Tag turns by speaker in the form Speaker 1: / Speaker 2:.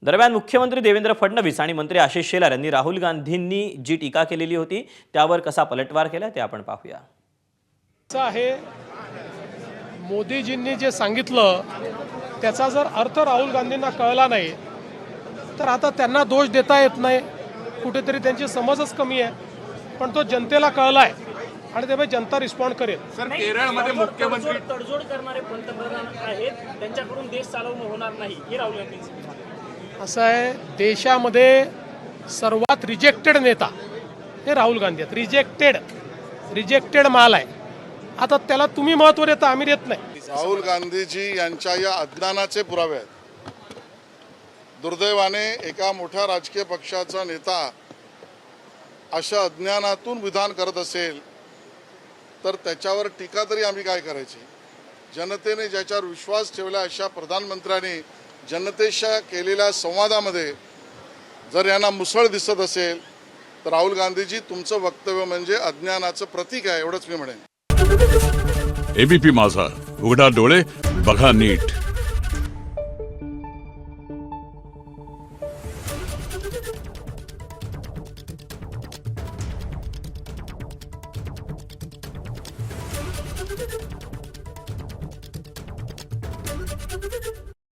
Speaker 1: दरम्यान मुख्यमंत्री देवेंद्र फडणवीस आणि मंत्री आशिष शेलार यांनी राहुल गांधींनी जी टीका केलेली होती त्यावर कसा पलटवार केला ते आपण पाहूया।
Speaker 2: आहे मोदीजींनी जे सांगितलं त्याचा जर अर्थ राहुल गांधींना कळला नाही तर आता त्यांना दोष देता येत नाही, कुठेतरी त्यांची समजच कमी आहे, पण तो जनतेला कळलाय आणि त्यामुळे जनता रिस्पॉन्ड करेल।
Speaker 3: सर, केरळमध्ये मुख्यमंत्री
Speaker 4: तडजोड करणारे पंतप्रधान आहेत, त्यांच्याकडून देश चालवणं होणार नाही हे राहुल गांधींचं म्हणणं आहे।
Speaker 2: असं आहे, देशामध्ये सर्वात रिजेक्टेड नेता हे राहुल गांधी आहेत। रिजेक्टेड माल आहे। आता त्याला तुम्ही महत्त्व देता, आम्ही देत नाही।
Speaker 5: राहुल गांधीजी यांच्या या अज्ञानाचे पुरावे आहेत। दुर्दैवाने एका मोठ्या राजकीय पक्षाचा नेता अशा अज्ञानातून विधान करत असेल तर त्याच्यावर टीका तरी आम्ही काय करायची। जनतेने ज्याच्यावर विश्वास ठेवला अशा प्रधानमंत्र्यांनी जनतेशी केलेल्या संवादामध्ये जर यांना मुसळ दिसत असेल तर राहुल गांधीजी तुमचं वक्तव्य म्हणजे अज्ञानाचं प्रतीक आहे, एवढंच मी म्हणेन।
Speaker 6: एबीपी माझा, उघडा डोळे बघा नीट।